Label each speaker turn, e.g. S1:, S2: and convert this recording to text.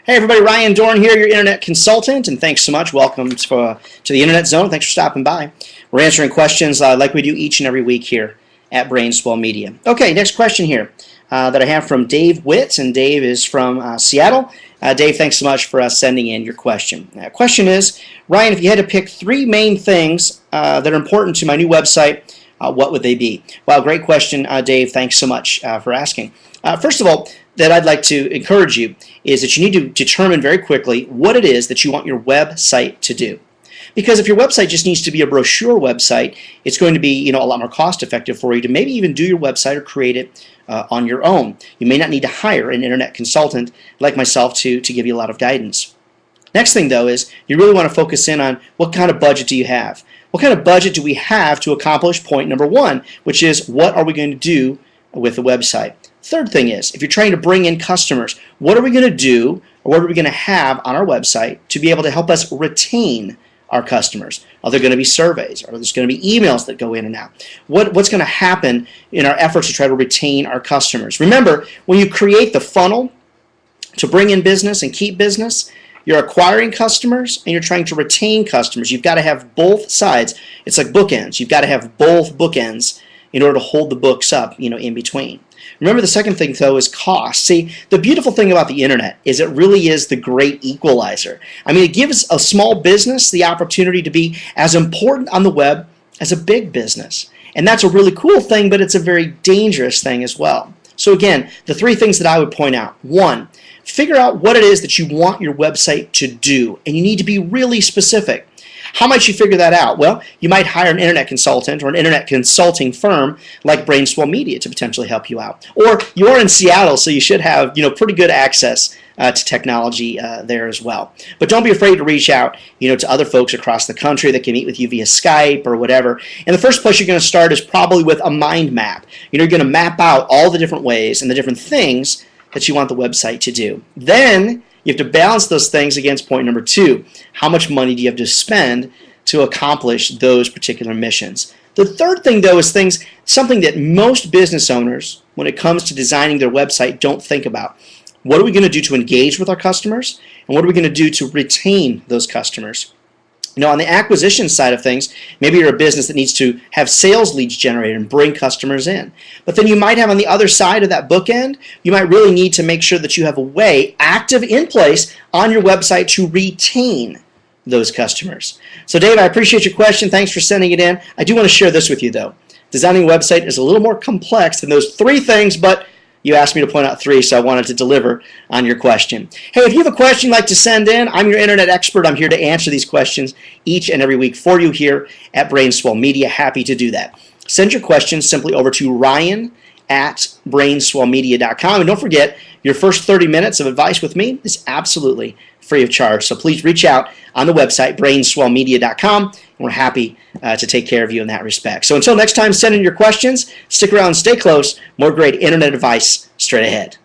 S1: Hey everybody, Ryan Dohrn here, your internet consultant, and thanks so much. Welcome to the Internet Zone. Thanks for stopping by. We're answering questions like we do each and every week here at Swell Media. Okay, next question here that I have from Dave Witt, and Dave is from Seattle. Dave, thanks so much for sending in your question. Question is, Ryan, if you had to pick three main things that are important to my new website, what would they be? Well, great question, Dave. Thanks so much for asking. First of all, that I'd like to encourage you is that you need to determine very quickly what it is that you want your website to do. Because if your website just needs to be a brochure website, it's going to be a lot more cost effective for you to maybe even do your website or create it on your own. You may not need to hire an internet consultant like myself to give you a lot of guidance. Next thing though is you really want to focus in on what kind of budget do you have? What kind of budget do we have to accomplish point number one, which is what are we going to do with the website? Third thing is, if you're trying to bring in customers, what are we going to do or what are we going to have on our website to be able to help us retain our customers? Are there going to be surveys? Are there going to be emails that go in and out? What's going to happen in our efforts to try to retain our customers? Remember, when you create the funnel to bring in business and keep business, you're acquiring customers and you're trying to retain customers. You've got to have both sides. It's like bookends. You've got to have both bookends in order to hold the books up, in between. Remember, the second thing, though, is cost. See, the beautiful thing about the internet is it really is the great equalizer. I mean, it gives a small business the opportunity to be as important on the web as a big business. And that's a really cool thing, but it's a very dangerous thing as well. So again, the three things that I would point out. One, figure out what it is that you want your website to do, and you need to be really specific. How might you figure that out? Well, you might hire an internet consultant or an internet consulting firm like Swell Media to potentially help you out. Or you're in Seattle, so you should have pretty good access to technology there as well. But don't be afraid to reach out to other folks across the country that can meet with you via Skype or whatever. And the first place you're going to start is probably with a mind map. You're going to map out all the different ways and the different things that you want the website to do. Then you have to balance those things against point number two. How much money do you have to spend to accomplish those particular missions? The third thing, though, is something that most business owners, when it comes to designing their website, don't think about. What are we going to do to engage with our customers? And what are we going to do to retain those customers? On the acquisition side of things, maybe you're a business that needs to have sales leads generated and bring customers in. But then you might have on the other side of that bookend, you might really need to make sure that you have a way active in place on your website to retain those customers. So Dave, I appreciate your question. Thanks for sending it in. I do want to share this with you though. Designing a website is a little more complex than those three things, but you asked me to point out three, so I wanted to deliver on your question. Hey, if you have a question you'd like to send in, I'm your internet expert. I'm here to answer these questions each and every week for you here at Swell Media. Happy to do that. Send your questions simply over to ryan@brainswellmedia.com. And don't forget, your first 30 minutes of advice with me is absolutely free of charge. So please reach out on the website, brainswellmedia.com, and we're happy to take care of you in that respect. So until next time, send in your questions. Stick around and stay close. More great internet advice straight ahead.